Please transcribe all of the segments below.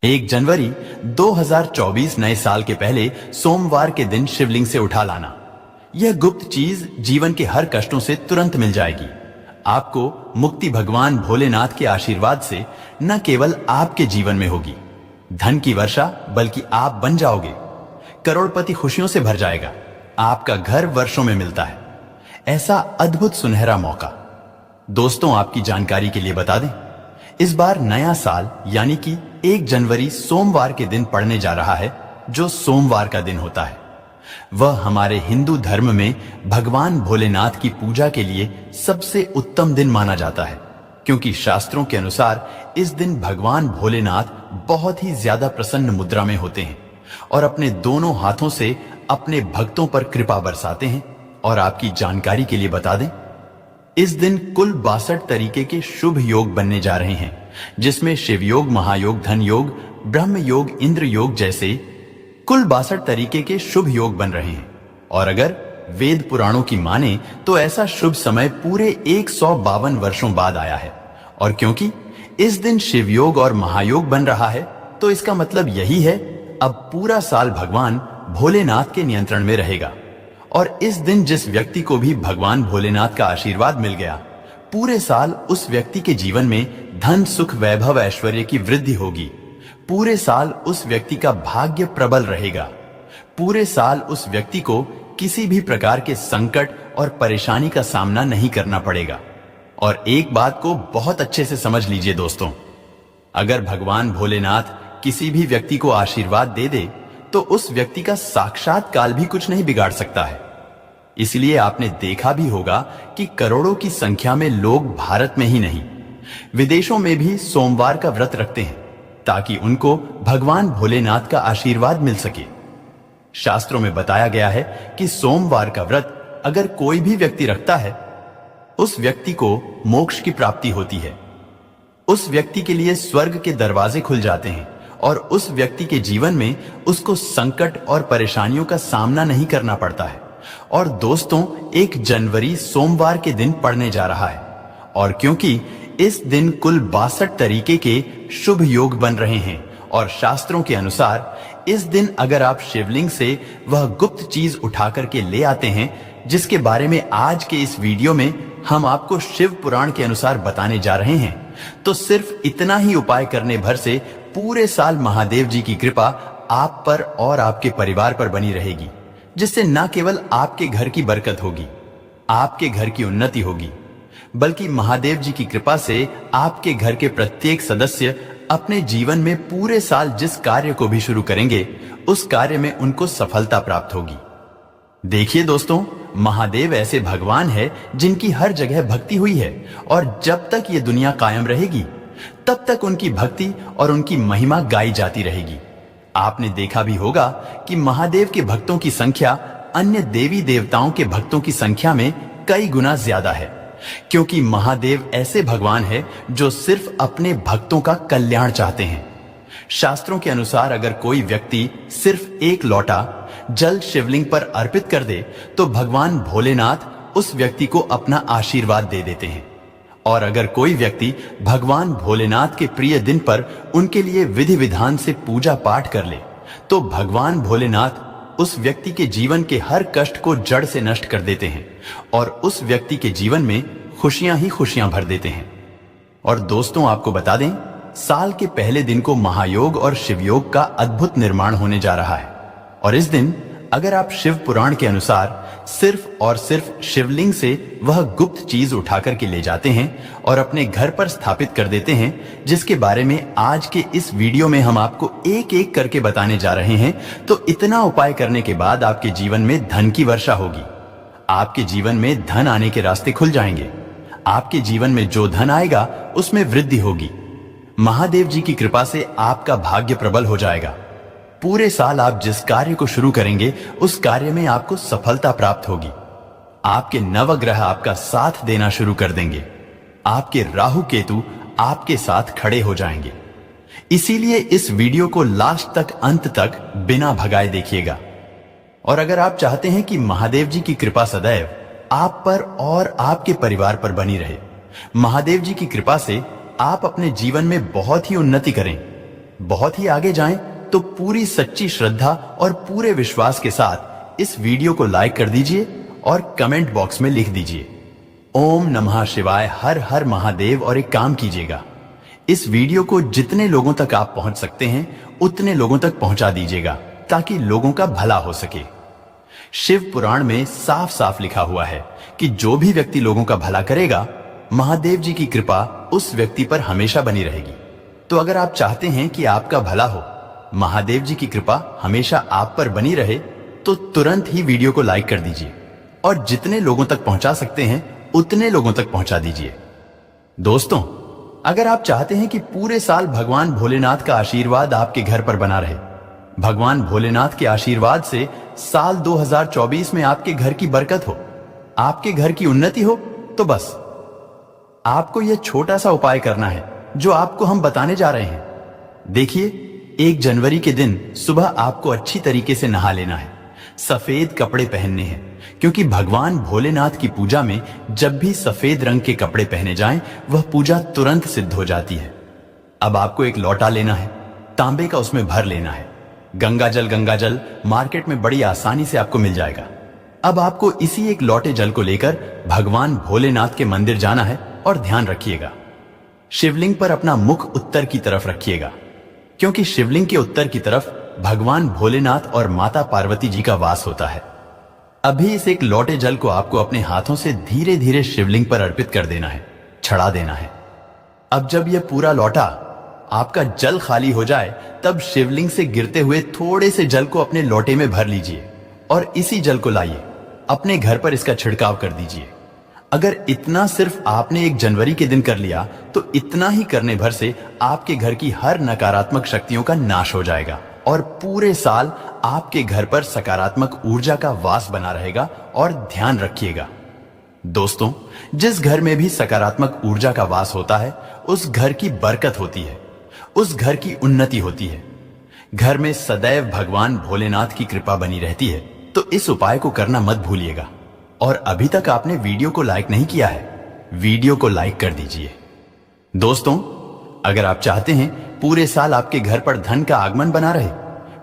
1 जनवरी 2024 नए साल के पहले सोमवार के दिन शिवलिंग से उठा लाना। यह गुप्त चीज जीवन के हर कष्टों से तुरंत मिल जाएगी। आपको मुक्ति भगवान भोलेनाथ के आशीर्वाद से न केवल आपके जीवन में होगी धन की वर्षा, बल्कि आप बन जाओगे करोड़पति। खुशियों से भर जाएगा। आपका घर वर्षों में मिलता है ऐसा अद्भुत सुनहरा मौका। दोस्तों, आपकी जानकारी के लिए बता दें, इस बार नया साल यानी कि 1 जनवरी सोमवार के दिन पड़ने जा रहा है, जो सोमवार का दिन होता है। वह हमारे हिंदू धर्म में भगवान भोलेनाथ की पूजा के लिए सबसे उत्तम दिन माना जाता है, क्योंकि शास्त्रों के अनुसार इस दिन भगवान भोलेनाथ बहुत ही ज्यादा प्रसन्न मुद्रा में होते हैं और अपने दोनों हाथों से अपने भक्तों पर कृपा बरसाते हैं। और आपकी जानकारी के लिए बता दें, इस दिन कुल 62 तरीके के शुभ योग बनने जा रहे हैं, जिसमें शिव योग, महायोग, धन योग, ब्रह्म योग, इंद्र योग जैसे कुल 62 तरीके के शुभ योग बन रहे हैं। और अगर वेद पुराणों की माने तो ऐसा शुभ समय पूरे 152 वर्षों बाद आया है। और क्योंकि इस दिन शिव योग और महायोग बन रहा है, तो इसका मतलब यही है अब पूरा साल भगवान भोलेनाथ के नियंत्रण में रहेगा। और इस दिन जिस व्यक्ति को भी भगवान भोलेनाथ का आशीर्वाद मिल गया, पूरे साल उस व्यक्ति के जीवन में धन, सुख, वैभव, ऐश्वर्य की वृद्धि होगी। पूरे साल उस व्यक्ति का भाग्य प्रबल रहेगा। पूरे साल उस व्यक्ति को किसी भी प्रकार के संकट और परेशानी का सामना नहीं करना पड़ेगा। और एक बात को बहुत अच्छे से समझ लीजिए दोस्तों, अगर भगवान भोलेनाथ किसी भी व्यक्ति को आशीर्वाद दे दे, तो उस व्यक्ति का साक्षात काल भी कुछ नहीं बिगाड़ सकता है। इसलिए आपने देखा भी होगा कि करोड़ों की संख्या में लोग भारत में ही नहीं, विदेशों में भी सोमवार का व्रत रखते हैं, ताकि उनको भगवान भोलेनाथ का आशीर्वाद मिल सके। शास्त्रों में बताया गया है कि सोमवार का व्रत अगर कोई भी व्यक्ति रखता है, उस व्यक्ति को मोक्ष की प्राप्ति होती है। उस व्यक्ति के लिए स्वर्ग के दरवाजे खुल जाते हैं और उस व्यक्ति के जीवन में उसको संकट और परेशानियों का सामना नहीं करना पड़ता है। और दोस्तों, 1 जनवरी सोमवार के दिन पड़ने जा रहा है, और क्योंकि इस दिन कुल 62 तरीके के शुभ योग बन रहे हैं, और शास्त्रों के अनुसार इस दिन अगर आप शिवलिंग से वह गुप्त चीज उठा करके ले आते हैं, जिसके बारे में आज के इस वीडियो में हम आपको शिव पुराण के अनुसार बताने जा रहे हैं, तो सिर्फ इतना ही उपाय करने भर से पूरे साल महादेव जी की कृपा आप पर और आपके परिवार पर बनी रहेगी, जिससे न केवल आपके घर की बरकत होगी, आपके घर की उन्नति होगी, बल्कि महादेव जी की कृपा से आपके घर के प्रत्येक सदस्य अपने जीवन में पूरे साल जिस कार्य को भी शुरू करेंगे, उस कार्य में उनको सफलता प्राप्त होगी। देखिए दोस्तों, महादेव ऐसे भगवान है जिनकी हर जगह भक्ति हुई है, और जब तक ये दुनिया कायम रहेगी, तब तक उनकी भक्ति और उनकी महिमा गाई जाती रहेगी। आपने देखा भी होगा कि महादेव के भक्तों की संख्या अन्य देवी देवताओं के भक्तों की संख्या में कई गुना ज्यादा है, क्योंकि महादेव ऐसे भगवान है जो सिर्फ अपने भक्तों का कल्याण चाहते हैं। शास्त्रों के अनुसार अगर कोई व्यक्ति सिर्फ एक लोटा जल शिवलिंग पर अर्पित कर दे, तो भगवान भोलेनाथ उस व्यक्ति को अपना आशीर्वाद दे देते हैं। और अगर कोई व्यक्ति भगवान भोलेनाथ के प्रिय दिन पर उनके लिए विधि विधान से पूजा पाठ कर ले, तो भगवान भोलेनाथ उस व्यक्ति के जीवन के हर कष्ट को जड़ से नष्ट कर देते हैं और उस व्यक्ति के जीवन में खुशियां ही खुशियां भर देते हैं। और दोस्तों, आपको बता दें, साल के पहले दिन को महायोग और शिवयोग का अद्भुत निर्माण होने जा रहा है। और इस दिन अगर आप शिव पुराण के अनुसार सिर्फ और सिर्फ शिवलिंग से वह गुप्त चीज उठा करके ले जाते हैं और अपने घर पर स्थापित कर देते हैं, जिसके बारे में आज के इस वीडियो में हम आपको एक एक करके बताने जा रहे हैं, तो इतना उपाय करने के बाद आपके जीवन में धन की वर्षा होगी। आपके जीवन में धन आने के रास्ते खुल जाएंगे। आपके जीवन में जो धन आएगा उसमें वृद्धि होगी। महादेव जी की कृपा से आपका भाग्य प्रबल हो जाएगा। पूरे साल आप जिस कार्य को शुरू करेंगे, उस कार्य में आपको सफलता प्राप्त होगी। आपके नवग्रह आपका साथ देना शुरू कर देंगे। आपके राहु केतु आपके साथ खड़े हो जाएंगे। इसीलिए इस वीडियो को लास्ट तक, अंत तक बिना भगाए देखिएगा। और अगर आप चाहते हैं कि महादेव जी की कृपा सदैव आप पर और आपके परिवार पर बनी रहे, महादेव जी की कृपा से आप अपने जीवन में बहुत ही उन्नति करें, बहुत ही आगे जाएं तो पूरी सच्ची श्रद्धा और पूरे विश्वास के साथ इस वीडियो को लाइक कर दीजिए और कमेंट बॉक्स में लिख दीजिए ओम नमः शिवाय, हर हर महादेव। और एक काम कीजिएगा, इस वीडियो को जितने लोगों तक आप पहुंच सकते हैं उतने लोगों तक पहुंचा दीजिएगा ताकि लोगों का भला हो सके। शिव पुराण में साफ साफ लिखा हुआ है कि जो भी व्यक्ति लोगों का भला करेगा, महादेव जी की कृपा उस व्यक्ति पर हमेशा बनी रहेगी। तो अगर आप चाहते हैं कि आपका भला हो, महादेव जी की कृपा हमेशा आप पर बनी रहे, तो तुरंत ही वीडियो को लाइक कर दीजिए और जितने लोगों तक पहुंचा सकते हैं उतने लोगों तक पहुंचा दीजिए। दोस्तों, अगर आप चाहते हैं कि पूरे साल भगवान भोलेनाथ का आशीर्वाद आपके घर पर बना रहे, भगवान भोलेनाथ के आशीर्वाद से साल 2024 में आपके घर की बरकत हो, आपके घर की उन्नति हो, तो बस आपको यह छोटा सा उपाय करना है जो आपको हम बताने जा रहे हैं। देखिए, 1 जनवरी के दिन सुबह आपको अच्छी तरीके से नहा लेना है, सफेद कपड़े पहनने हैं, क्योंकि भगवान भोलेनाथ की पूजा में जब भी सफेद रंग के कपड़े पहने जाएं, वह पूजा तुरंत सिद्ध हो जाती है। अब आपको एक लोटा लेना है, तांबे का उसमें भर लेना है। गंगा जल मार्केट में बड़ी आसानी से आपको मिल जाएगा। अब आपको इसी एक लोटे जल को लेकर भगवान भोलेनाथ के मंदिर जाना है और ध्यान रखिएगा, शिवलिंग पर अपना मुख उत्तर की तरफ रखिएगा, क्योंकि शिवलिंग के उत्तर की तरफ भगवान भोलेनाथ और माता पार्वती जी का वास होता है। अभी इस एक लोटे जल को आपको अपने हाथों से धीरे धीरे शिवलिंग पर अर्पित कर देना है, चढ़ा देना है। अब जब यह पूरा लोटा आपका जल खाली हो जाए, तब शिवलिंग से गिरते हुए थोड़े से जल को अपने लोटे में भर लीजिए और इसी जल को लाइए अपने घर पर इसका छिड़काव कर दीजिए। अगर इतना सिर्फ आपने 1 जनवरी के दिन कर लिया, तो इतना ही करने भर से आपके घर की हर नकारात्मक शक्तियों का नाश हो जाएगा और पूरे साल आपके घर पर सकारात्मक ऊर्जा का वास बना रहेगा। और ध्यान रखिएगा दोस्तों, जिस घर में भी सकारात्मक ऊर्जा का वास होता है, उस घर की बरकत होती है, उस घर की उन्नति होती है, घर में सदैव भगवान भोलेनाथ की कृपा बनी रहती है। तो इस उपाय को करना मत भूलिएगा। और अभी तक आपने वीडियो को लाइक नहीं किया है, वीडियो को लाइक कर दीजिए। दोस्तों, अगर आप चाहते हैं पूरे साल आपके घर पर धन का आगमन बना रहे,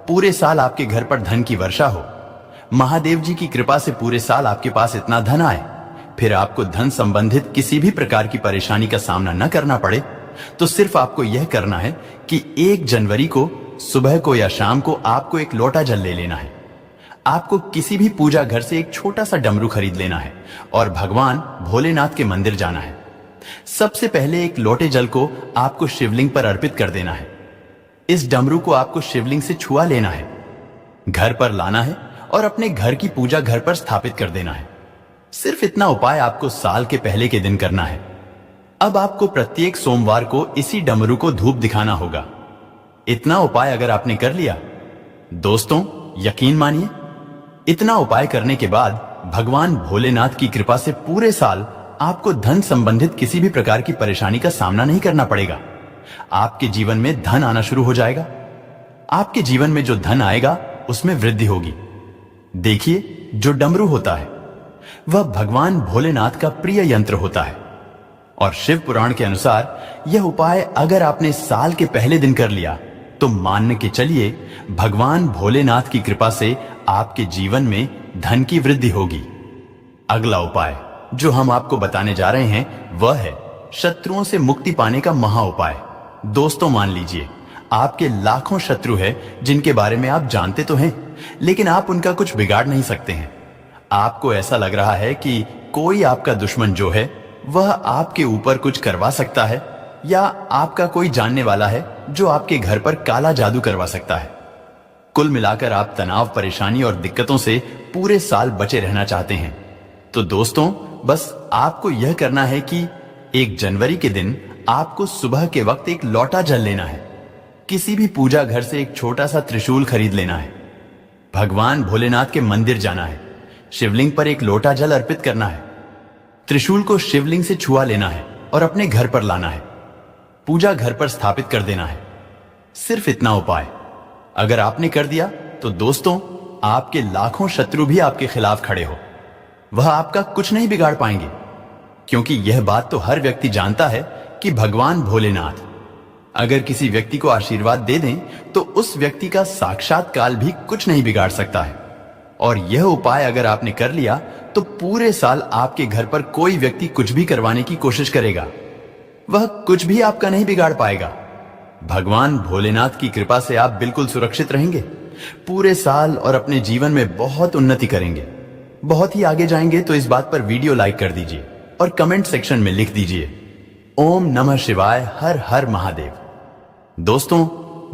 पूरे साल आपके घर पर धन की वर्षा हो, महादेव जी की कृपा से पूरे साल आपके पास इतना धन आए, फिर आपको धन संबंधित किसी भी प्रकार की परेशानी का सामना न करना पड़े, तो सिर्फ आपको यह करना है कि 1 जनवरी को सुबह को या शाम को आपको एक लोटा जल ले लेना है। आपको किसी भी पूजा घर से एक छोटा सा डमरू खरीद लेना है और भगवान भोलेनाथ के मंदिर जाना है। सबसे पहले एक लोटे जल को आपको शिवलिंग पर अर्पित कर देना है। इस डमरू को आपको शिवलिंग से छुआ लेना है, घर पर लाना है और अपने घर की पूजा घर पर स्थापित कर देना है। सिर्फ इतना उपाय आपको साल के पहले के दिन करना है। अब आपको प्रत्येक सोमवार को इसी डमरू को धूप दिखाना होगा। इतना उपाय अगर आपने कर लिया, दोस्तों यकीन मानिए, इतना उपाय करने के बाद भगवान भोलेनाथ की कृपा से पूरे साल आपको धन संबंधित किसी भी प्रकार की परेशानी का सामना नहीं करना पड़ेगा। आपके जीवन में धन आना शुरू हो जाएगा। आपके जीवन में जो धन आएगा उसमें वृद्धि होगी। देखिए, जो डमरू होता है वह भगवान भोलेनाथ का प्रिय यंत्र होता है और शिव पुराण के अनुसार यह उपाय अगर आपने साल के पहले दिन कर लिया, तो मान के चलिए भगवान भोलेनाथ की कृपा से आपके जीवन में धन की वृद्धि होगी। अगला उपाय जो हम आपको बताने जा रहे हैं वह है शत्रुओं से मुक्ति पाने का महा उपाय। दोस्तों, मान लीजिए आपके लाखों शत्रु हैं जिनके बारे में आप जानते तो हैं, लेकिन आप उनका कुछ बिगाड़ नहीं सकते हैं। आपको ऐसा लग रहा है कि कोई आपका दुश्मन जो है वह आपके ऊपर कुछ करवा सकता है, या आपका कोई जानने वाला है जो आपके घर पर काला जादू करवा सकता है। कुल मिलाकर आप तनाव, परेशानी और दिक्कतों से पूरे साल बचे रहना चाहते हैं। तो दोस्तों, बस आपको यह करना है कि 1 जनवरी के दिन आपको सुबह के वक्त एक लोटा जल लेना है, किसी भी पूजा घर से एक छोटा सा त्रिशूल खरीद लेना है, भगवान भोलेनाथ के मंदिर जाना है, शिवलिंग पर एक लोटा जल अर्पित करना है, त्रिशूल को शिवलिंग से छुआ लेना है और अपने घर पर लाना है, पूजा घर पर स्थापित कर देना है। सिर्फ इतना उपाय अगर आपने कर दिया, तो दोस्तों आपके लाखों शत्रु भी आपके खिलाफ खड़े हो, वह आपका कुछ नहीं बिगाड़ पाएंगे, क्योंकि यह बात तो हर व्यक्ति जानता है कि भगवान भोलेनाथ अगर किसी व्यक्ति को आशीर्वाद दे दें तो उस व्यक्ति का साक्षात काल भी कुछ नहीं बिगाड़ सकता है। और यह उपाय अगर आपने कर लिया तो पूरे साल आपके घर पर कोई व्यक्ति कुछ भी करवाने की कोशिश करेगा, वह कुछ भी आपका नहीं बिगाड़ पाएगा। भगवान भोलेनाथ की कृपा से आप बिल्कुल सुरक्षित रहेंगे पूरे साल और अपने जीवन में बहुत उन्नति करेंगे। बहुत ही आगे जाएंगे तो इस बात पर वीडियो लाइक कर दीजिए और कमेंट सेक्शन में लिख दीजिए ओम नमः शिवाय, हर हर महादेव। दोस्तों,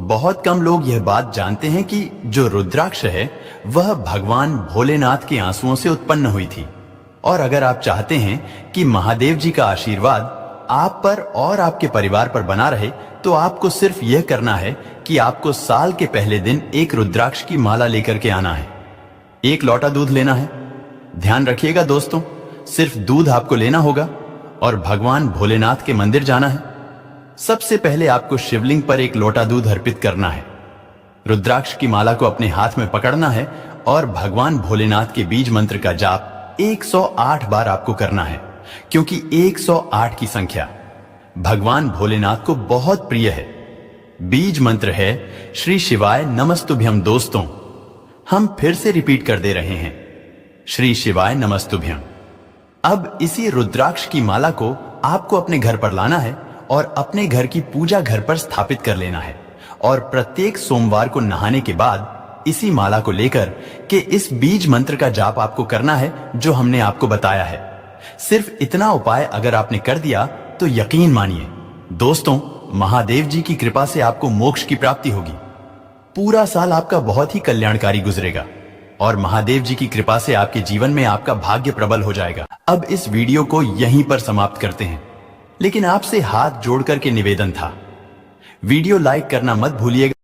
बहुत कम लोग यह बात जानते हैं कि जो रुद्राक्ष है वह भगवान भोलेनाथ के आंसुओं से उत्पन्न हुई थी। और अगर आप चाहते हैं कि महादेव जी का आशीर्वाद आप पर और आपके परिवार पर बना रहे तो आपको सिर्फ यह करना है कि आपको साल के पहले दिन एक रुद्राक्ष की माला लेकर के आना है। एक लोटा दूध लेना है। ध्यान रखिएगा दोस्तों, सिर्फ दूध आपको लेना होगा और भगवान भोलेनाथ के मंदिर जाना है। सबसे पहले आपको शिवलिंग पर एक लोटा दूध अर्पित करना है। रुद्राक्ष की माला को अपने हाथ में पकड़ना है और भगवान भोलेनाथ के बीज मंत्र का जाप 108 बार आपको करना है, क्योंकि 108 की संख्या भगवान भोलेनाथ को बहुत प्रिय है। बीज मंत्र है श्री शिवाय नमस्तुभ्यम। दोस्तों, हम फिर से रिपीट कर दे रहे हैं, श्री शिवाय नमस्तुभ्यम। अब इसी रुद्राक्ष की माला को आपको अपने घर पर लाना है और अपने घर की पूजा घर पर स्थापित कर लेना है। और प्रत्येक सोमवार को नहाने के बाद इसी माला को लेकर के इस बीज मंत्र का जाप आपको करना है जो हमने आपको बताया है। सिर्फ इतना उपाय अगर आपने कर दिया तो यकीन मानिए दोस्तों, महादेव जी की कृपा से आपको मोक्ष की प्राप्ति होगी। पूरा साल आपका बहुत ही कल्याणकारी गुजरेगा और महादेव जी की कृपा से आपके जीवन में आपका भाग्य प्रबल हो जाएगा। अब इस वीडियो को यहीं पर समाप्त करते हैं, लेकिन आपसे हाथ जोड़ करके निवेदन था, वीडियो लाइक करना मत भूलिएगा।